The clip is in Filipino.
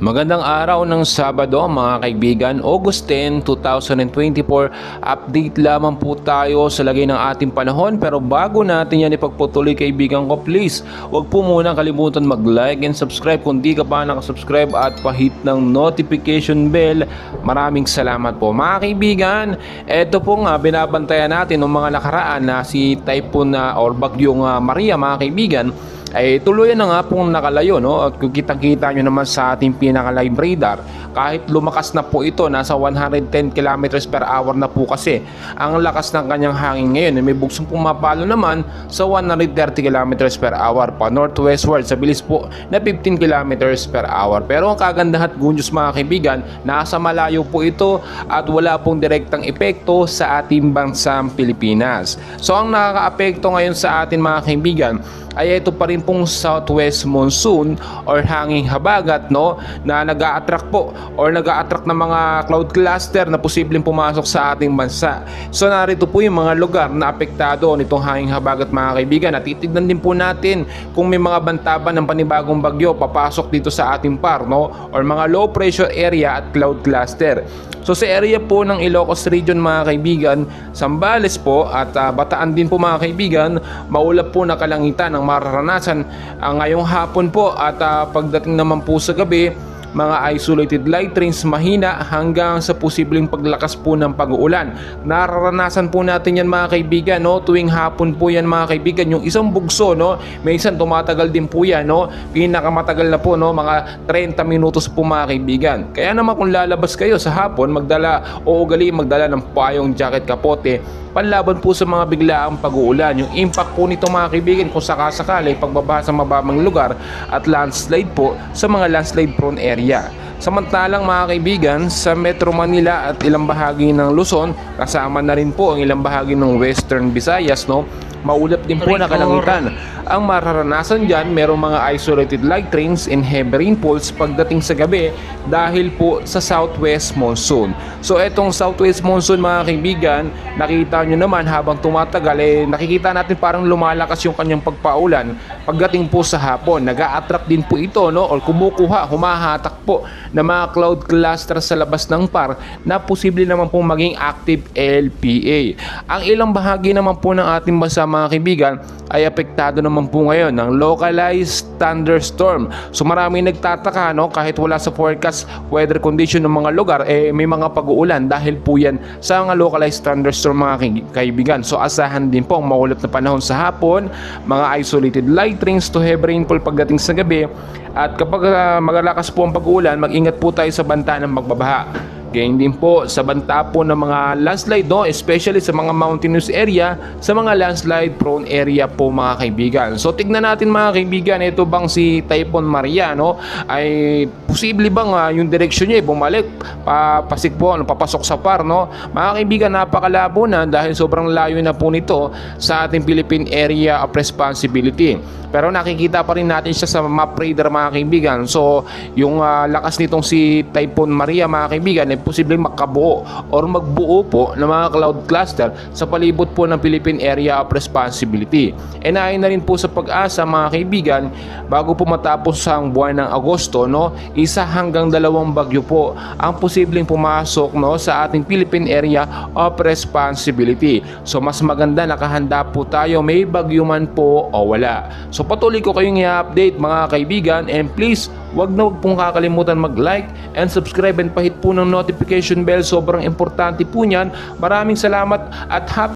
Magandang araw ng Sabado mga kaibigan, August 10, 2024. Update lamang po tayo sa lagay ng ating panahon, pero bago natin yan ipagpatuloy kaibigan ko, please huwag po muna kalimutan mag-like and subscribe kung di ka pa nakasubscribe at pahit ng notification bell. Maraming salamat po mga kaibigan. Ito po nga binabantayan natin ng mga nakaraan na si Typhoon or Bagyong Maria mga kaibigan ay tuluyan na nga pong nakalayo, no? At kung kitang-kita nyo naman sa ating pinaka-live radar, kahit lumakas na po ito, nasa 110 km per hour na po kasi ang lakas ng kanyang hangin ngayon. May bugsong pumapalo naman sa 130 km per hour pa northwestward sa bilis po na 15 km per hour. Pero ang kagandahan at gunyos mga kaibigan, nasa malayo po ito at wala pong direktang epekto sa ating bansang Pilipinas. So ang nakaka-apekto ngayon sa atin mga kaibigan ay ito pa rin pong southwest monsoon or hanging habagat, no, na nag-a-attract po or nag-a-attract ng mga cloud cluster na posibleng pumasok sa ating bansa. So narito po yung mga lugar na apektado nitong hanging habagat mga kaibigan, at titignan din po natin kung may mga bantaban ng panibagong bagyo papasok dito sa ating par, no, or mga low pressure area at cloud cluster. So sa area po ng Ilocos Region mga kaibigan, Zambales po at Bataan din po mga kaibigan, maulap po na kalangitan ang mararanasan ngayong hapon po at pagdating naman po sa gabi, mga isolated light rains mahina hanggang sa posibleng paglakas po ng pag-uulan. Nararanasan po natin yan mga kaibigan, no? Tuwing hapon po yan mga kaibigan, yung isang bugso, no? Minsan tumatagal din po yan, no? Pinakamatagal na po, no? Mga 30 minutos po mga kaibigan. Kaya naman kung lalabas kayo sa hapon, magdala ng payong, jacket, kapote, panlaban po sa mga biglaang pag-uulan. Yung impact po nito mga kaibigan kung sakasakali pagbabaha sa mababang lugar at landslide po sa mga landslide prone area. Samantalang mga kaibigan, sa Metro Manila at ilang bahagi ng Luzon, kasama na rin po ang ilang bahagi ng Western Visayas, no, maulap din po na kalangitan. Ang mararanasan dyan, merong mga isolated light rains and heavy rainfalls pagdating sa gabi dahil po sa southwest monsoon. So etong southwest monsoon mga kaibigan, nakita nyo naman habang tumatagal, nakikita natin parang lumalakas yung kanyang pagpaulan. Pagdating po sa hapon, nag-a-attract din po ito, no, or humahatak po na mga cloud cluster sa labas ng par na posible naman pong maging active LPA. Ang ilang bahagi naman po ng ating bansa mga kaibigan ay apektado naman po ngayon ng localized thunderstorm. So marami nagtataka, no, kahit wala sa forecast weather condition ng mga lugar, may mga pag-uulan dahil po yan sa mga localized thunderstorm mga kaibigan. So asahan din po ang maulap na panahon sa hapon, mga isolated light rains to heavy rainfall pagdating sa gabi, at kapag magalakas po ang pag-uulan, mag-ingat po tayo sa banta ng magbabaha. Ganyan din po sa banta po ng mga landslide, no, especially sa mga mountainous area, sa mga landslide prone area po mga kaibigan. So tignan natin mga kaibigan, ito bang si Typhoon Maria, no, ay posible bang yung direksyon niya bumalik papasok sa par, no? Mga kaibigan, napakalabo na dahil sobrang layo na po nito sa ating Philippine Area of Responsibility. Pero nakikita pa rin natin siya sa map radar mga kaibigan. So yung lakas nitong si Typhoon Maria mga kaibigan ay posibleng makabuo or magbuo po ng mga cloud cluster sa palibot po ng Philippine Area of Responsibility. And ayon na rin po sa Pag-asa mga kaibigan, bago po matapos ang buwan ng Agosto, no, 1 hanggang 2 bagyo po ang posibleng pumasok, no, sa ating Philippine Area of Responsibility. So mas maganda nakahanda po tayo, may bagyo man po o wala. So patuloy ko kayong i-update mga kaibigan, and please wag pong kakalimutan mag-like and subscribe and pahit po ng notification bell. Sobrang importante po niyan. Maraming salamat at happy